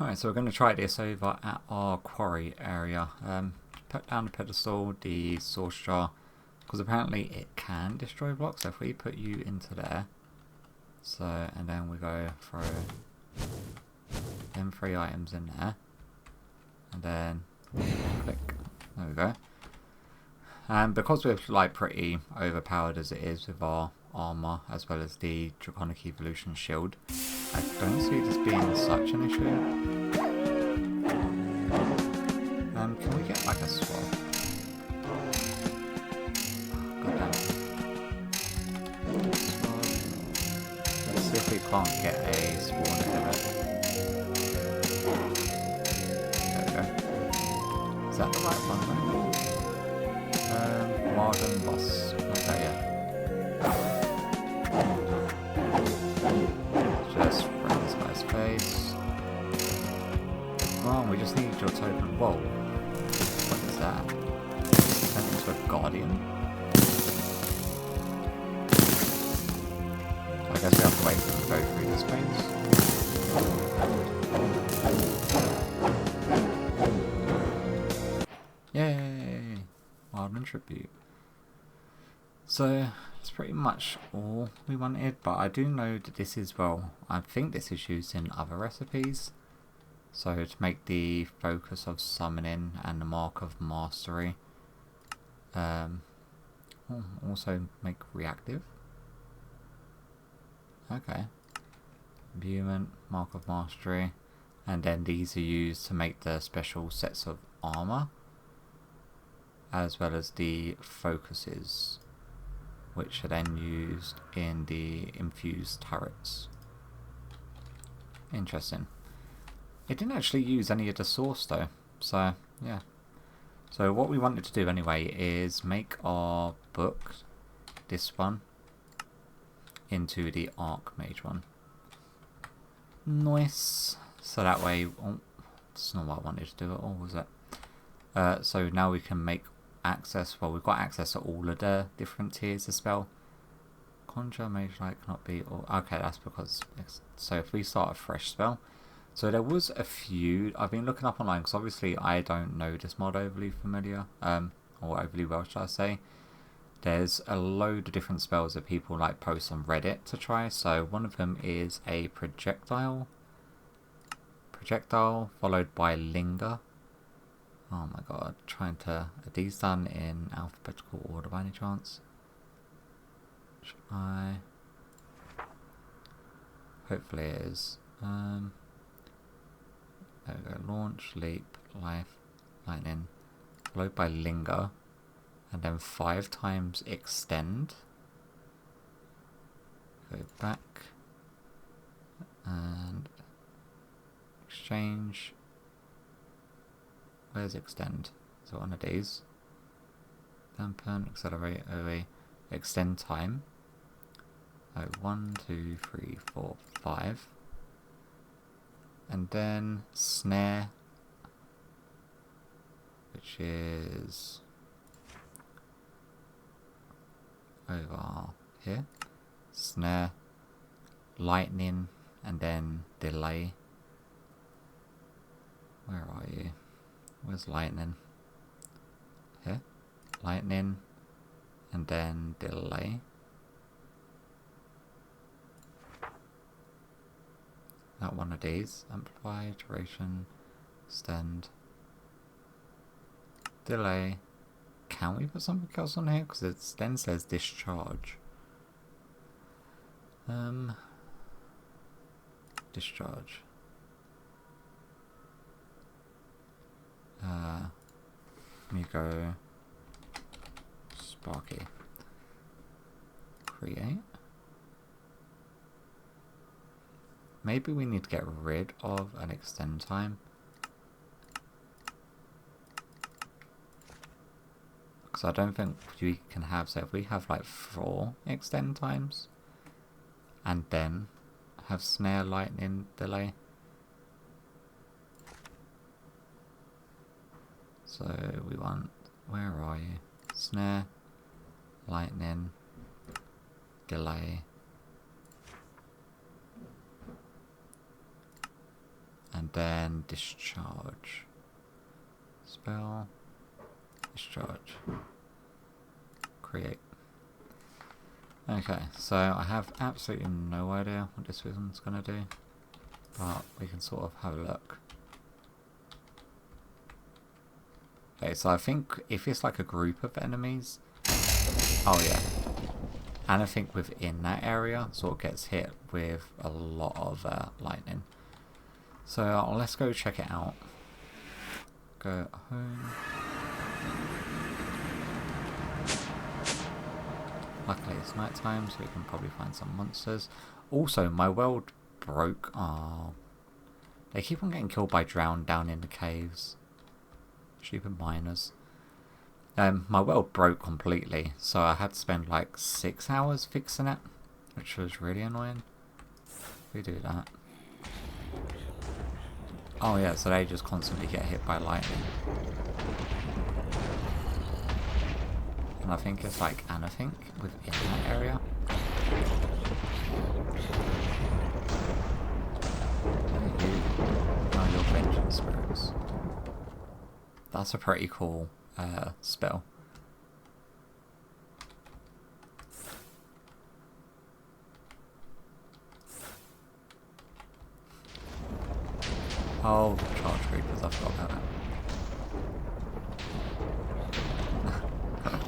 Alright, so we're going to try this over at our quarry area. Put down the pedestal, the source jar, because apparently it can destroy blocks. So if we put you into there, so, and then we go throw them 3 items in there, and then click, there we go. And because we're like pretty overpowered as it is with our armor as well as the Draconic Evolution shield, I don't see this being such an issue. Can we get like a swap? God damn it. Let's see if we can't get a spawn out of it. There we go. Is that the right one though? Modern boss. Okay, yeah. Just bring this guy's face. Come on, we just need your token. Whoa. What is that? Turn into a guardian? I guess we have to wait for them to go through this phase. Yay! Wildman Tribute. So, that's pretty much all we wanted, but I do know that this is, well, I think this is used in other recipes. So to make the focus of summoning and the mark of mastery. Also make reactive. Okay. Imbuement, mark of mastery. And then these are used to make the special sets of armor. As well as the focuses, which are then used in the infused turrets. Interesting. It didn't actually use any of the source though, so yeah. So what we wanted to do anyway is make our book, this one, into the Archmage one. Nice. So that way, oh, that's not what I wanted to do at all, was it? So now we can make access, well, we've got access to all of the different tiers of spell. Conjure, Mage Light cannot be, or okay, that's because, so if we start a fresh spell, so there was a few, I've been looking up online, because obviously I don't know this mod overly familiar, or overly well, should I say. There's a load of different spells that people like post on Reddit to try, so one of them is a projectile followed by linger. Oh my god, are these done in alphabetical order by any chance? Should I? Hopefully it is. There we go, launch, leap, life, lightning, followed by linger, and then 5 times extend. Go back, and exchange. Where's extend? Is it one of these? Dampen, accelerate, OA, extend time. Oh, 1, 2, 3, 4, 5. And then snare, which is over here. Snare, lightning, and then delay. Where are you? Where's lightning? Here. Lightning, and then delay. Not one of these. Amplify, duration, extend, delay. Can we put something else on here? Because it then says discharge. Discharge. Let me go Sparky. Create. Maybe we need to get rid of an extend time. Because I don't think we can have, so if we have like 4 extend times and then have snare, lightning, delay. So we want, where are you? Snare, lightning, delay, And then discharge. Spell. Discharge. Create. Okay, so I have absolutely no idea what this one's going to do. But we can sort of have a look. Okay, so I think if it's like a group of enemies... Oh yeah. Anything within that area sort of gets hit with a lot of lightning. So let's go check it out. Go home. Luckily it's night time, so we can probably find some monsters. Also, my world broke. Oh, they keep on getting killed by drowned down in the caves. Stupid miners. My world broke completely, so I had to spend like 6 hours fixing it, which was really annoying. We do that. Oh yeah, so they just constantly get hit by lightning. And I think it's like anything within that area. Oh, your vengeance spirits. That's a pretty cool spell. Oh, charge creepers, I forgot about that.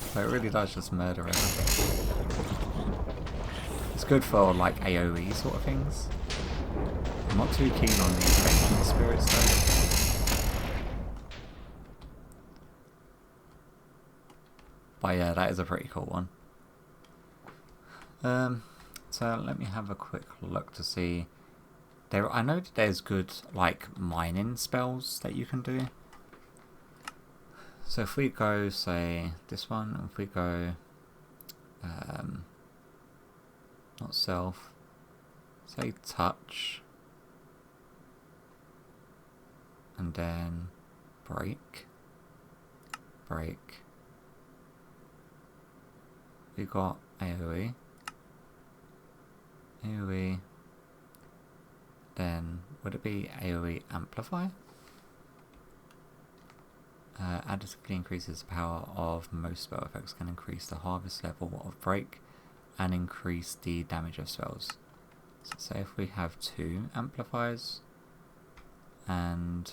So it really does just murder everything. It's good for like AoE sort of things. I'm not too keen on the vengeance spirits though. But yeah, that is a pretty cool one. So let me have a quick look to see. I know that there's good like mining spells that you can do. So if we go, say this one, if we go, not self, say touch, and then break. We got AoE. Then would it be AoE amplify? Additively increases the power of most spell effects, can increase the harvest level of break and increase the damage of spells. So say if we have 2 amplifiers and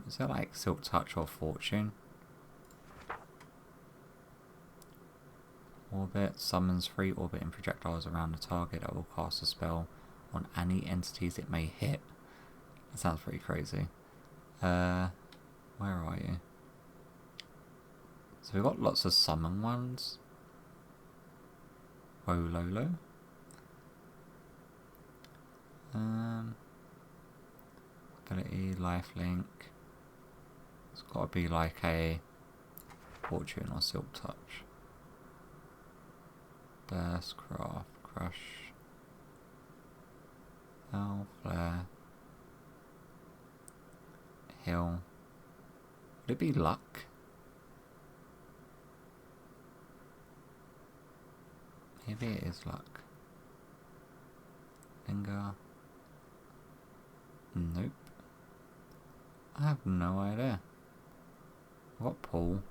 is that like Silk Touch or Fortune? Orbit summons 3 orbiting projectiles around the target that will cast a spell on any entities it may hit. That sounds pretty crazy. Where are you? So we've got lots of summon ones. Wololo. Ability, lifelink. It's got to be like a Fortune or Silk Touch. Burst, Craft, Crush. Hell, Flare. Heal. Would it be Luck? Maybe it is Luck. Linger. Nope. I have no idea. We've got Pull.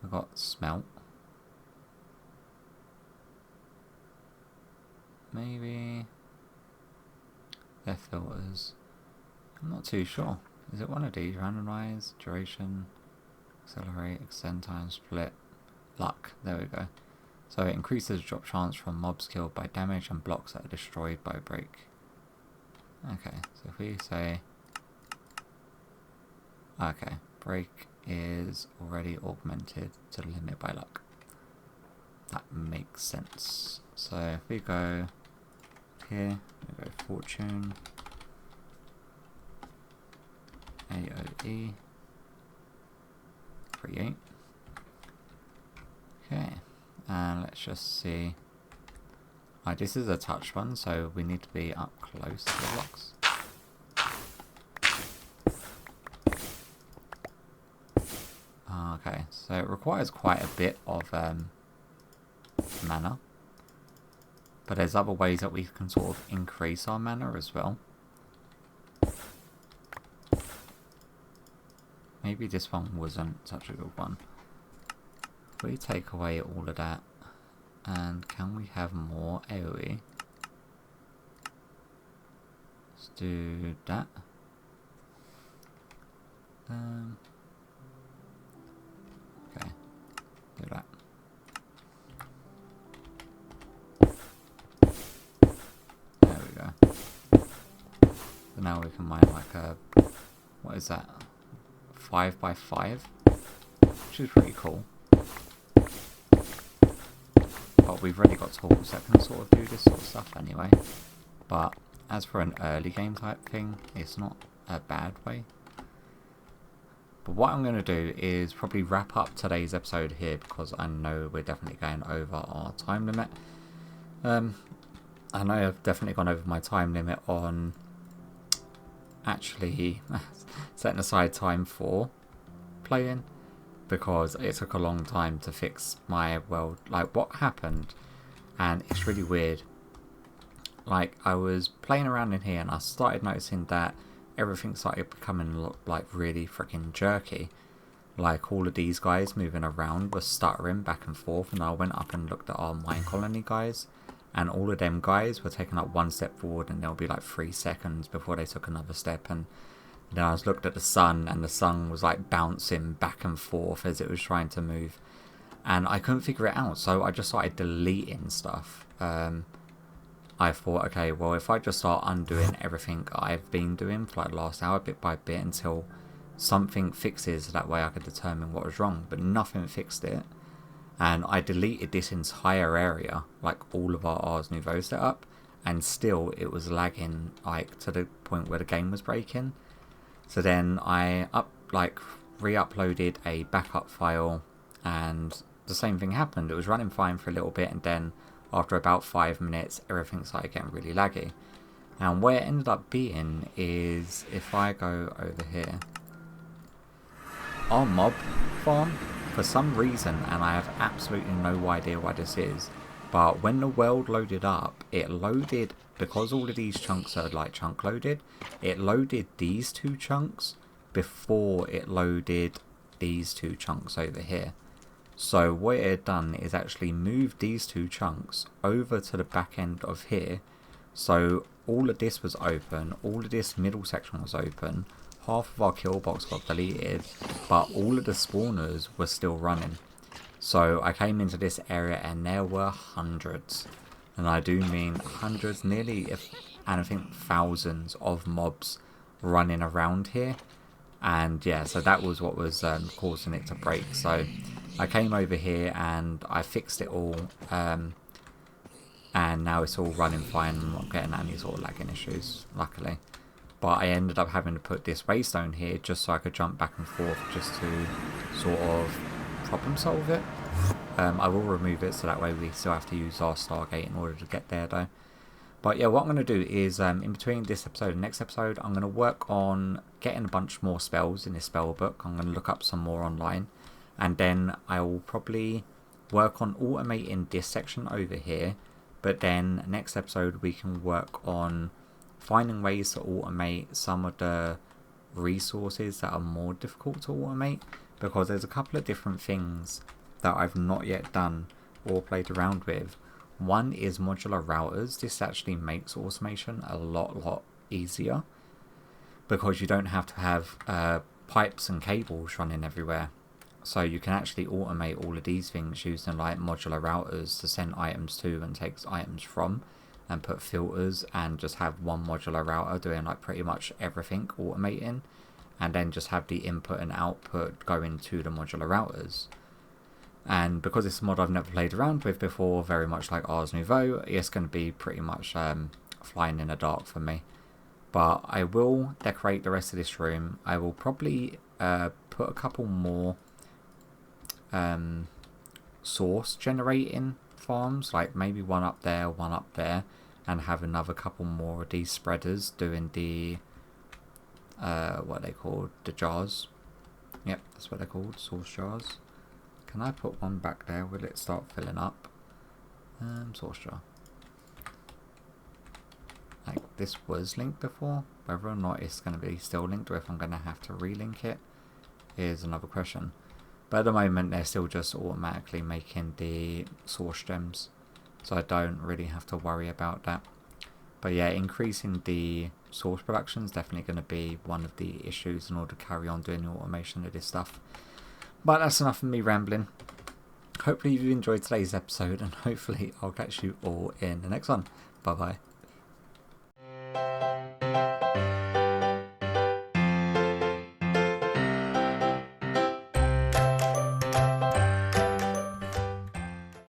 We've got Smelt. Maybe their filters. I'm not too sure. Is it one of these? Randomize, duration, accelerate, extend time, split, luck. There we go. So it increases drop chance from mobs killed by damage and blocks that are destroyed by break. Okay, so if we say... Okay, break is already augmented to the limit by luck. That makes sense. So if we go here, we go Fortune, AoE, create. Okay, and let's just see. Right, this is a touch one, so we need to be up close to the blocks. Okay, so it requires quite a bit of mana. But there's other ways that we can sort of increase our mana as well. Maybe this one wasn't such a good one. If we take away all of that, and can we have more AoE? Let's do that. Okay, do that. There we go. So now we can mine like a, what is that? 5x5, which is pretty cool. But we've already got tools that can sort of do this sort of stuff anyway. But as for an early game type thing, it's not a bad way. But what I'm going to do is probably wrap up today's episode here, because I know we're definitely going over our time limit. I know I've definitely gone over my time limit on actually setting aside time for playing, because it took a long time to fix my world. Like, what happened, and it's really weird, like I was playing around in here and I started noticing that everything started becoming like really freaking jerky. Like all of these guys moving around were stuttering back and forth, and I went up and looked at our mine colony guys, and all of them guys were taking like one step forward and there'll be like 3 seconds before they took another step. And then I was looked at the sun, and the sun was like bouncing back and forth as it was trying to move, and I couldn't figure it out, so I just started deleting stuff. I thought, okay, well, if I just start undoing everything I've been doing for like the last hour bit by bit until something fixes, that way I could determine what was wrong. But nothing fixed it, and I deleted this entire area, like all of our Ars Nouveau setup, and still it was lagging like to the point where the game was breaking. So then I re-uploaded a backup file, and the same thing happened. It was running fine for a little bit, and then after about 5 minutes everything started getting really laggy. And where it ended up being is, if I go over here, our mob farm, for some reason, and I have absolutely no idea why this is, but when the world loaded up, it loaded, because all of these chunks are like chunk loaded, it loaded these 2 chunks before it loaded these 2 chunks over here. So what it had done is actually moved these 2 chunks over to the back end of here. So all of this was open, all of this middle section was open, half of our kill box got deleted, but all of the spawners were still running. So I came into this area and there were hundreds, and I do mean hundreds, nearly, if anything, thousands of mobs running around here. And yeah, so that was what was causing it to break. So I came over here and I fixed it all, and now it's all running fine. I'm not getting any sort of lagging issues, luckily. But I ended up having to put this waystone here just so I could jump back and forth, just to sort of problem solve it. I will remove it so that way we still have to use our Stargate in order to get there though. But yeah, what I'm going to do is, in between this episode and next episode, I'm going to work on getting a bunch more spells in this spell book. I'm going to look up some more online, and then I will probably work on automating this section over here. But then next episode we can work on finding ways to automate some of the resources that are more difficult to automate, because there's a couple of different things that I've not yet done or played around with. One is modular routers. This actually makes automation a lot easier, because you don't have to have pipes and cables running everywhere. So you can actually automate all of these things using like modular routers to send items to and take items from, and put filters, and just have one modular router doing like pretty much everything, automating, and then just have the input and output going to the modular routers. And because it's a mod I've never played around with before, very much like Ars Nouveau, it's going to be pretty much flying in the dark for me. But I will decorate the rest of this room. I will probably put a couple more source generating farms, like maybe one up there, and have another couple more of these spreaders doing the what are they called, the jars. Yep, that's what they're called, source jars. Can I put one back there? Will it start filling up? Source jar. this was linked before. Whether or not it's going to be still linked, or if I'm going to have to relink it, is another question. But at the moment, they're still just automatically making the source gems, so I don't really have to worry about that. But yeah, increasing the source production is definitely going to be one of the issues in order to carry on doing the automation of this stuff. But that's enough of me rambling. Hopefully you enjoyed today's episode, and hopefully I'll catch you all in the next one. Bye bye.